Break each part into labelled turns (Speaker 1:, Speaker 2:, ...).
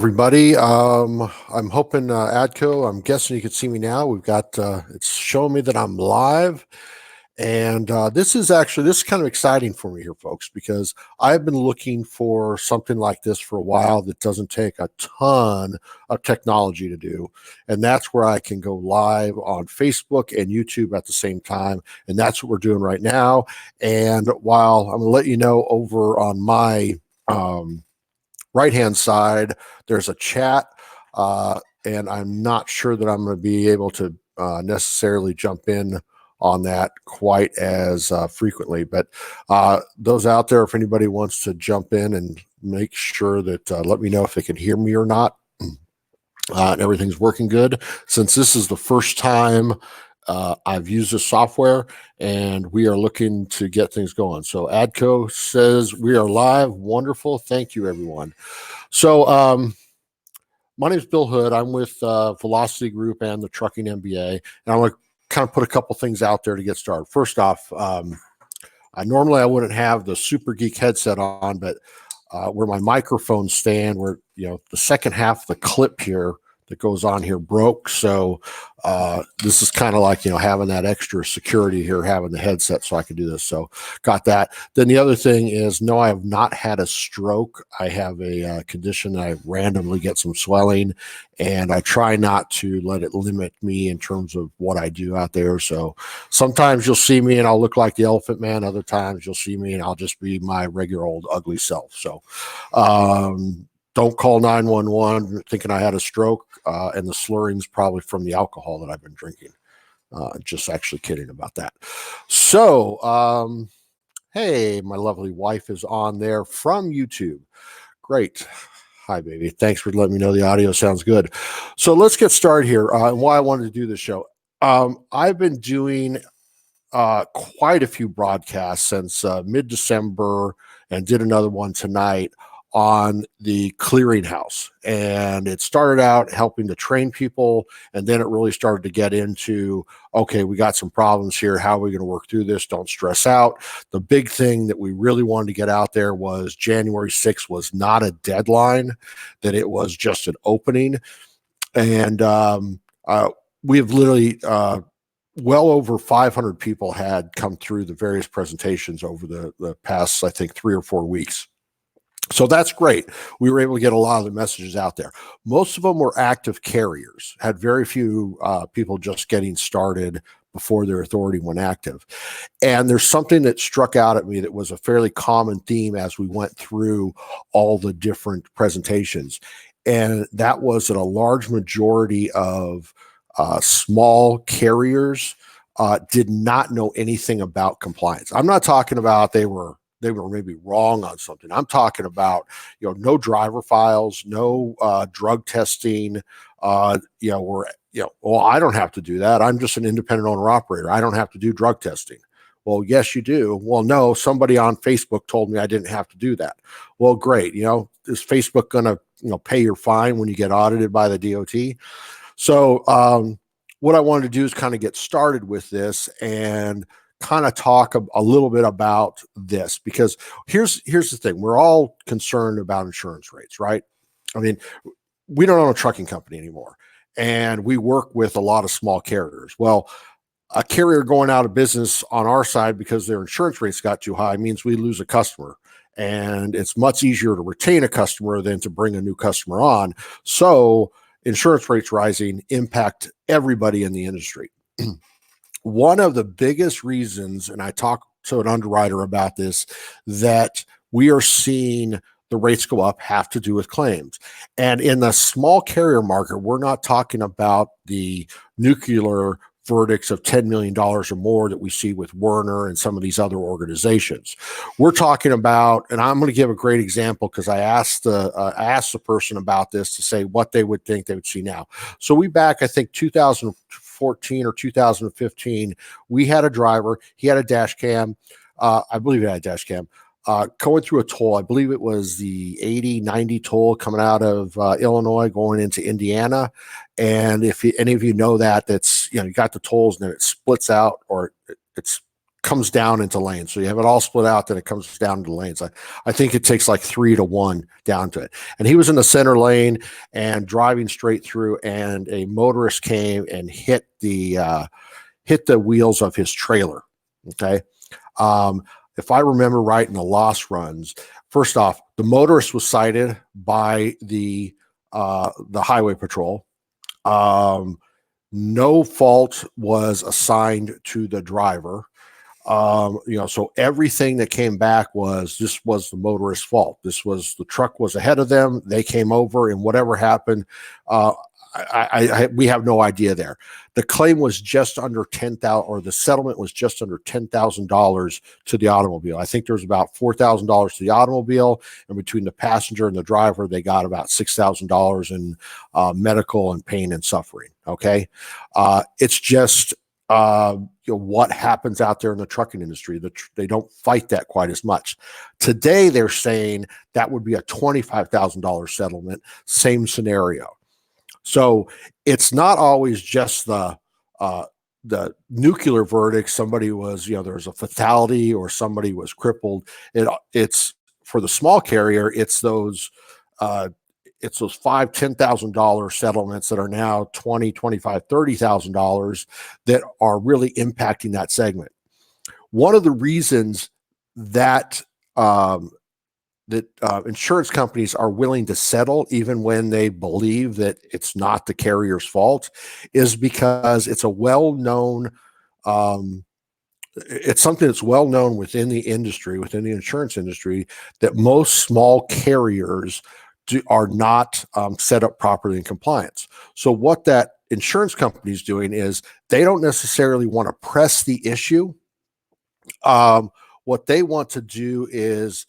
Speaker 1: Everybody. I'm hoping Adco, I'm guessing you can see me now. We've got it's showing me that I'm live. And this is kind of exciting for me here, folks, because I've been looking for something like this for a while that doesn't take a ton of technology to do. And that's where I can go live on Facebook and YouTube at the same time. And that's what we're doing right now. And while I'm going to let you know over on my right hand side, there's a chat, and I'm not sure that I'm going to be able to necessarily jump in on that quite as frequently. But those out there, if anybody wants to jump in and make sure that let me know if they can hear me or not. And everything's working good. Since this is the first time I've used this software, and we are looking to get things going. So Adco says we are live. Wonderful. Thank you, everyone. So my name is Bill Hood. I'm with Velocity Group and the Trucking MBA, and I want to kind of put a couple things out there to get started. First off, I wouldn't have the Super Geek headset on, but where my microphone stand, where the second half of the clip here that goes on here broke. So this is kind of like, having that extra security here, having the headset so I can do this. So got that. Then the other thing is, no, I have not had a stroke. I have a condition that I randomly get some swelling, and I try not to let it limit me in terms of what I do out there. So sometimes you'll see me and I'll look like the Elephant Man. Other times you'll see me and I'll just be my regular old ugly self. So don't call 911 thinking I had a stroke, and the slurring's probably from the alcohol that I've been drinking. Just actually kidding about that. So, hey, my lovely wife is on there from YouTube. Great. Hi, baby. Thanks for letting me know the audio sounds good. So let's get started here. And why I wanted to do this show. I've been doing quite a few broadcasts since mid-December, and did another one tonight on the Clearinghouse. And it started out helping to train people, and then it really started to get into, okay, we got some problems here. How are we going to work through this? Don't stress out. The big thing that we really wanted to get out there was January 6th was not a deadline, that it was just an opening. And we have literally well over 500 people had come through the various presentations over the past, I think, 3 or 4 weeks. So that's great. We were able to get a lot of the messages out there. Most of them were active carriers, had very few people just getting started before their authority went active. And there's something that struck out at me that was a fairly common theme as we went through all the different presentations. And that was that a large majority of small carriers did not know anything about compliance. I'm not talking about they were maybe wrong on something. I'm talking about, no driver files, no drug testing. I don't have to do that. I'm just an independent owner operator. I don't have to do drug testing. Well, yes, you do. Well, no, somebody on Facebook told me I didn't have to do that. Well, great. Is Facebook going to, pay your fine when you get audited by the DOT? So what I wanted to do is kind of get started with this and kind of talk a little bit about this, because here's the thing. We're all concerned about insurance rates, right? I mean, we don't own a trucking company anymore, and we work with a lot of small carriers. Well, a carrier going out of business on our side because their insurance rates got too high means we lose a customer, and it's much easier to retain a customer than to bring a new customer on. So insurance rates rising impact everybody in the industry. One of the biggest reasons, and I talked to an underwriter about this, that we are seeing the rates go up have to do with claims. And in the small carrier market, we're not talking about the nuclear verdicts of $10 million or more that we see with Werner and some of these other organizations. We're talking about, and I'm going to give a great example because I asked the person about this to say what they would think they would see now. So we back, I think, 2014 or 2015, we had a driver. He had a dash cam. I believe he had a dash cam. Going through a toll. I believe it was the 80-90 toll coming out of Illinois going into Indiana. And if any of you know that's, you got the tolls and then it splits out, or it's comes down into lanes. So you have it all split out, then it comes down into lanes. I think it takes like 3-to-1 down to it. And he was in the center lane and driving straight through, and a motorist came and hit the wheels of his trailer. Okay. If I remember right in the loss runs, first off, the motorist was cited by the highway patrol. No fault was assigned to the driver. So everything that came back was this was the motorist's fault. This was the truck was ahead of them. They came over, and whatever happened, we have no idea there. The claim was just under 10,000, or the settlement was just under $10,000 to the automobile. I think there was about $4,000 to the automobile, and between the passenger and the driver, they got about $6,000 in medical and pain and suffering. Okay, it's just what happens out there in the trucking industry. They don't fight that quite as much. Today, they're saying that would be a $25,000 settlement. Same scenario. So it's not always just the nuclear verdict. Somebody was, there was a fatality or somebody was crippled. It's for the small carrier. It's those $5,000-$10,000 settlements that are now $20,000, $25,000, $30,000 that are really impacting that segment. One of the reasons that insurance companies are willing to settle even when they believe that it's not the carrier's fault is because it's a well-known it's something that's well known within the industry, within the insurance industry, that most small carriers are not set up properly in compliance. So what that insurance company is doing is they don't necessarily want to press the issue. What they want to do is,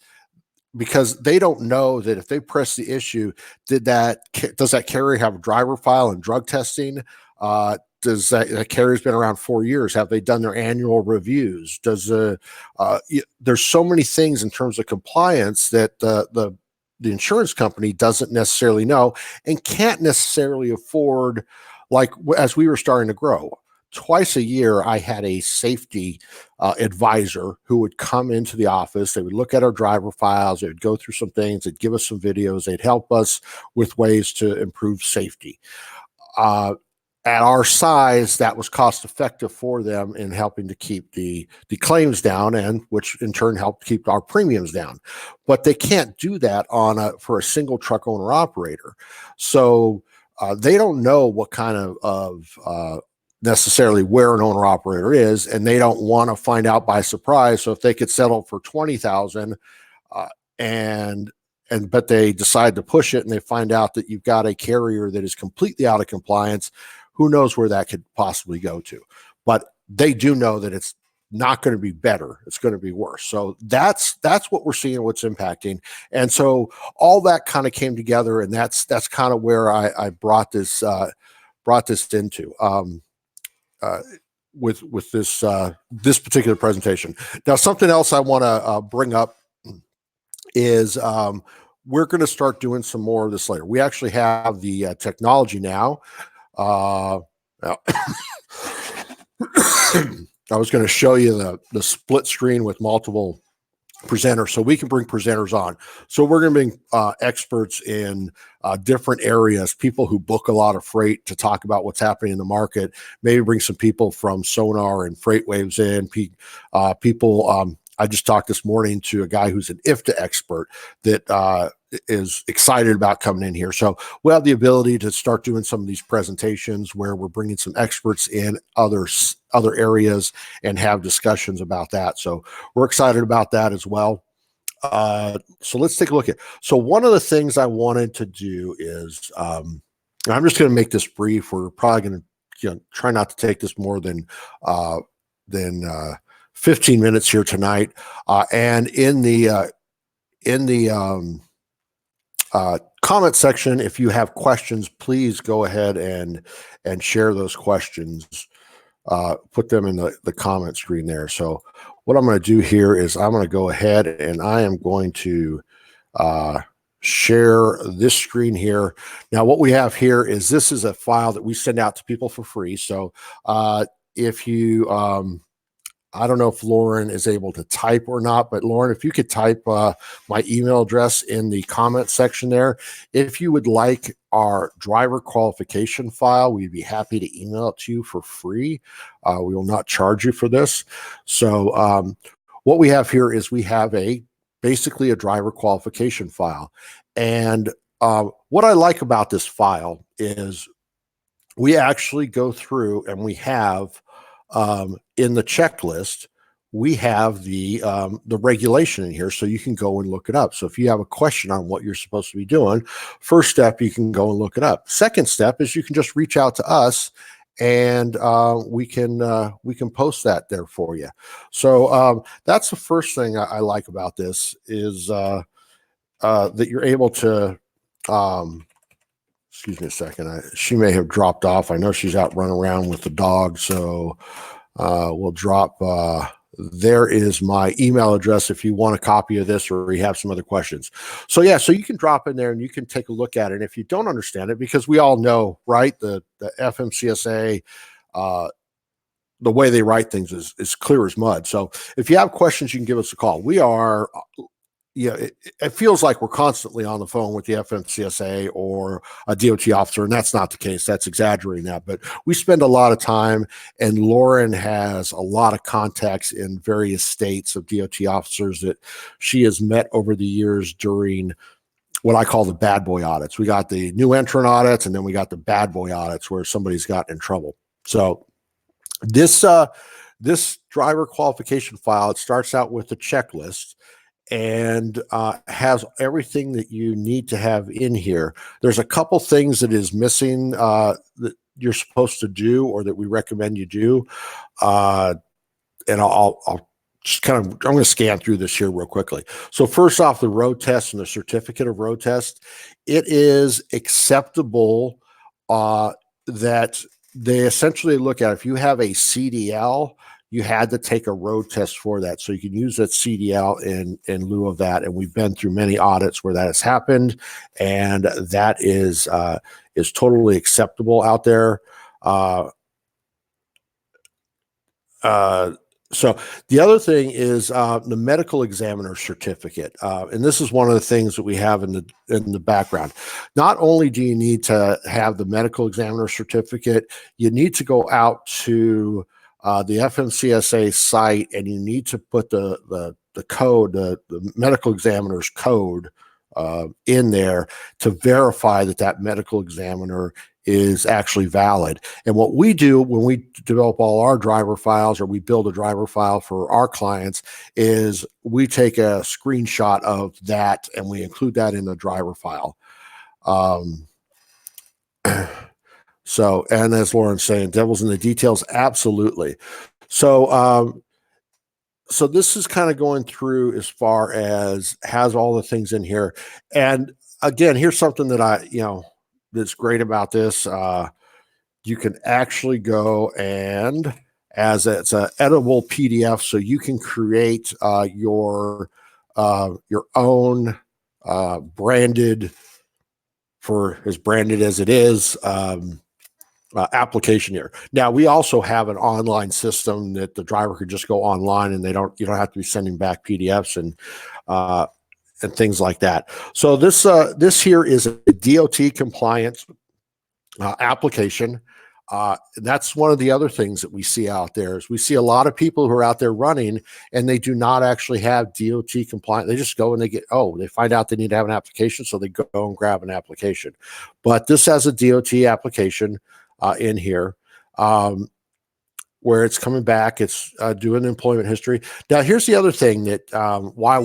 Speaker 1: because they don't know that if they press the issue, does that carrier have a driver file and drug testing? Does that carrier's been around 4 years? Have they done their annual reviews? There's so many things in terms of compliance that the insurance company doesn't necessarily know and can't necessarily afford. Like as we were starting to grow, twice a year, I had a safety advisor who would come into the office. They would look at our driver files. They would go through some things. They'd give us some videos. They'd help us with ways to improve safety. At our size, that was cost effective for them in helping to keep the claims down, and which in turn helped keep our premiums down. But they can't do that for a single truck owner operator. So they don't know what kind of necessarily where an owner operator is, and they don't want to find out by surprise. So if they could settle for 20,000 but they decide to push it and they find out that you've got a carrier that is completely out of compliance, who knows where that could possibly go to. But they do know that it's not going to be better. It's going to be worse. So that's what we're seeing, what's impacting. And so all that kind of came together, and that's kind of where I brought this into with this particular presentation. Now, something else I want to bring up is we're going to start doing some more of this later. We actually have the technology now. I was going to show you the split screen with multiple presenters, so we can bring presenters on. So we're going to bring experts in different areas, people who book a lot of freight to talk about what's happening in the market. Maybe bring some people from Sonar and FreightWaves in. People. I just talked this morning to a guy who's an IFTA expert that is excited about coming in here. So we'll have the ability to start doing some of these presentations where we're bringing some experts in other areas and have discussions about that. So we're excited about that as well. So let's take a look at. So one of the things I wanted to do is, I'm just going to make this brief. We're probably going to try not to take this more than 15 minutes here tonight. And in the comment section, if you have questions, please go ahead and share those questions. Put them in the comment screen there. So what I'm going to do here is I'm going to go ahead and I am going to share this screen here. Now, what we have here is this is a file that we send out to people for free. So if you I don't know if Lauren is able to type or not, but Lauren, if you could type my email address in the comment section there, if you would like our driver qualification file, we'd be happy to email it to you for free. We will not charge you for this. So what we have here is we have basically a driver qualification file. And what I like about this file is we actually go through and we have in the checklist, we have the regulation in here, so you can go and look it up. So if you have a question on what you're supposed to be doing, first step, you can go and look it up. Second step is you can just reach out to us, and we can post that there for you. So that's the first thing I like about this is that you're able to. Excuse me a second. She may have dropped off. I know she's out running around with the dog, so we'll drop. There is my email address if you want a copy of this or you have some other questions. So yeah, so you can drop in there and you can take a look at it. And if you don't understand it, because we all know, right, the FMCSA, the way they write things is clear as mud. So if you have questions, you can give us a call. We are. It feels like we're constantly on the phone with the FMCSA or a DOT officer, and that's not the case. That's exaggerating that. But we spend a lot of time, and Lauren has a lot of contacts in various states of DOT officers that she has met over the years during what I call the bad boy audits. We got the new entrant audits, and then we got the bad boy audits where somebody's gotten in trouble. So this driver qualification file, it starts out with a checklist and has everything that you need to have in here. There's a couple things that is missing that you're supposed to do or that we recommend you do. And I'll just kind of, I'm going to scan through this here real quickly. So first off, the road test and the certificate of road test, it is acceptable that they essentially look at if you have a CDL, you had to take a road test for that. So you can use that CDL in lieu of that. And we've been through many audits where that has happened. And that is totally acceptable out there. So the other thing is the medical examiner certificate. And this is one of the things that we have in the background. Not only do you need to have the medical examiner certificate, you need to go out to the FMCSA site, and you need to put the code, the medical examiner's code in there to verify that medical examiner is actually valid. And what we do when we develop all our driver files or we build a driver file for our clients is we take a screenshot of that and we include that in the driver file. So, and as Lauren's saying, devil's in the details. Absolutely. So, so this is kind of going through as far as has all the things in here. And again, here's something that that's great about this. You can actually go and it's an editable PDF, so you can create your own branded, for as branded as it is, application here. Now we also have an online system that the driver could just go online and you don't have to be sending back PDFs and things like that. So this here is a DOT compliance application. That's one of the other things that we see out there is we see a lot of people who are out there running and they do not actually have DOT compliant. They just go and they find out they need to have an application, so they go and grab an application. But this has a DOT application in here where it's coming back. It's doing employment history. Now, here's the other thing that why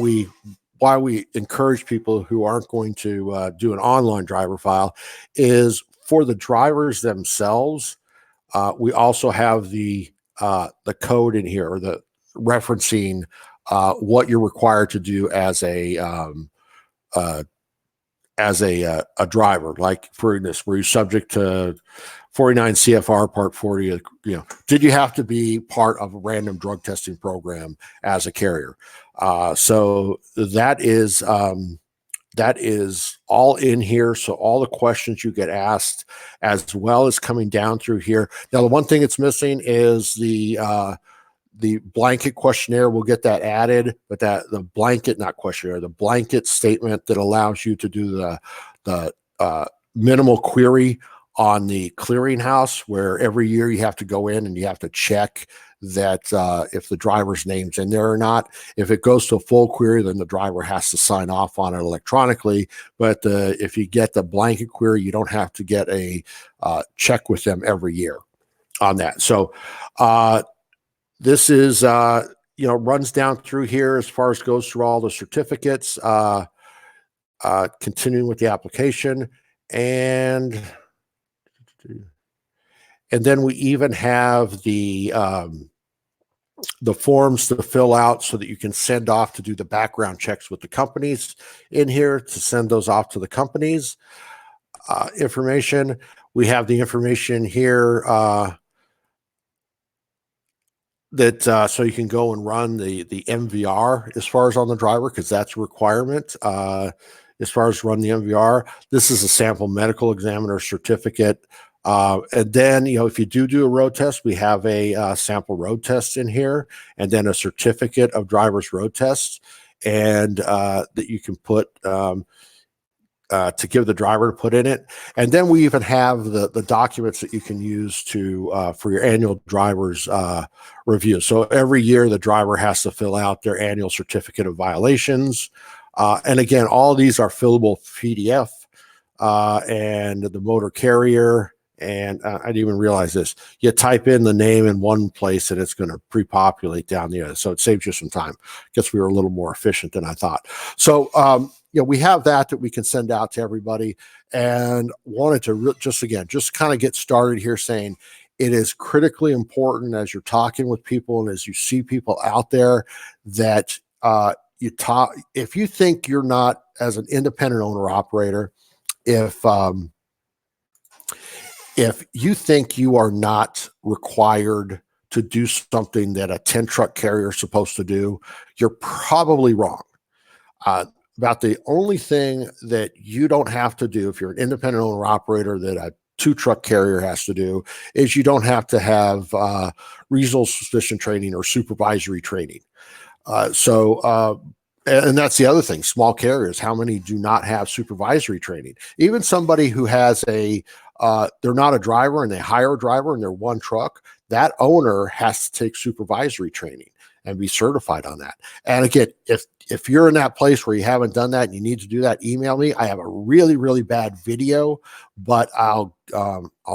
Speaker 1: we encourage people who aren't going to do an online driver file is for the drivers themselves. We also have the code in here, or the referencing what you're required to do as a driver. Like for this, were you subject to 49 CFR Part 40? Did you have to be part of a random drug testing program as a carrier? So that is all in here. So all the questions you get asked, as well as coming down through here. Now, the one thing it's missing is the the blanket questionnaire, we'll get that added, but the blanket, not questionnaire, the blanket statement that allows you to do the minimal query on the clearinghouse, where every year you have to go in and you have to check that if the driver's name's in there or not. If it goes to a full query, then the driver has to sign off on it electronically. But if you get the blanket query, you don't have to get a check with them every year on that. So this is, runs down through here as far as goes through all the certificates, continuing with the application. And then we even have the forms to fill out so that you can send off to do the background checks with the companies in here, to send those off to the companies. Information, we have the information here that so you can go and run the MVR as far as on the driver, because that's a requirement. As far as run the MVR, this is a sample medical examiner certificate. And then, if you do a road test, we have a sample road test in here, and then a certificate of driver's road tests, and that you can put to give the driver to put in it. And then we even have the documents that you can use to for your annual driver's review. So every year the driver has to fill out their annual certificate of violations. And again, all of these are fillable PDF, and the motor carrier. And I didn't even realize this. You type in the name in one place and it's going to pre-populate down the other. So it saves you some time. Guess we were a little more efficient than I thought. So, we have that we can send out to everybody, and wanted to just kind of get started here saying it is critically important as you're talking with people and as you see people out there that you talk. If you think you're not, as an independent owner operator, if you think you are not required to do something that a 10 truck carrier is supposed to do, you're probably wrong. About the only thing that you don't have to do if you're an independent owner operator that a 2 truck carrier has to do is you don't have to have reasonable suspicion training or supervisory training. And that's the other thing, small carriers, how many do not have supervisory training? Even somebody who has they're not a driver and they hire a driver and they're 1 truck, that owner has to take supervisory training and be certified on that. And again, if you're in that place where you haven't done that and you need to do that, email me. I have a really, really bad video, but I'll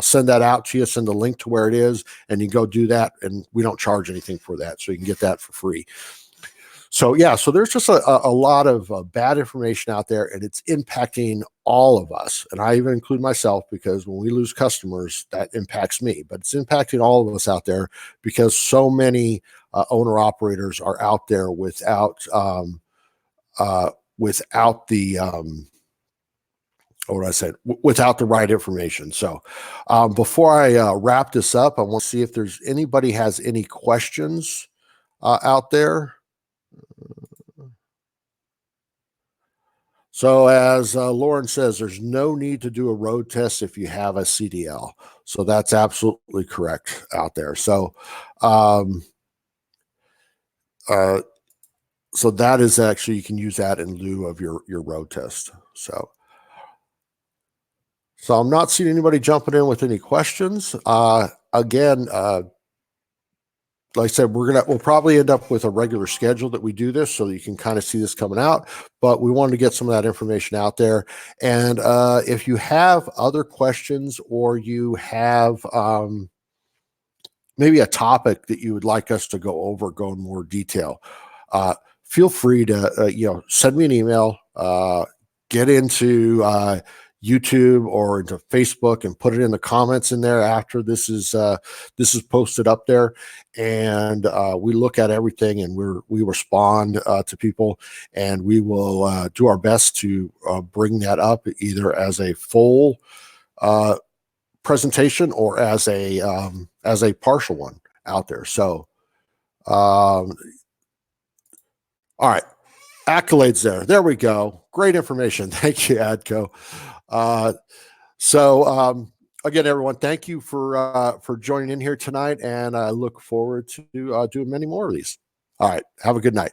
Speaker 1: send that out to you, send the link to where it is, and you go do that. And we don't charge anything for that. So you can get that for free. So yeah, so there's just a lot of bad information out there, and it's impacting all of us. And I even include myself, because when we lose customers, that impacts me. But it's impacting all of us out there because so many owner operators are out there without the without the right information. So before I wrap this up, I want to see if there's anybody has any questions out there. So as Lauren says, there's no need to do a road test if you have a CDL. So that's absolutely correct out there. So, so that is actually, you can use that in lieu of your road test. So I'm not seeing anybody jumping in with any questions. Again, like I said, we'll probably end up with a regular schedule that we do this so that you can kind of see this coming out, but we wanted to get some of that information out there. And if you have other questions, or you have maybe a topic that you would like us to go in more detail, feel free to, send me an email, get into YouTube or into Facebook and put it in the comments in there after this is posted up there, and we look at everything and we respond to people, and we will do our best to bring that up either as a full presentation or as a partial one out there. So all right, accolades there we go, great information. Thank you, Adco. again, everyone, thank you for joining in here tonight, and I look forward to doing many more of these. All right, have a good night.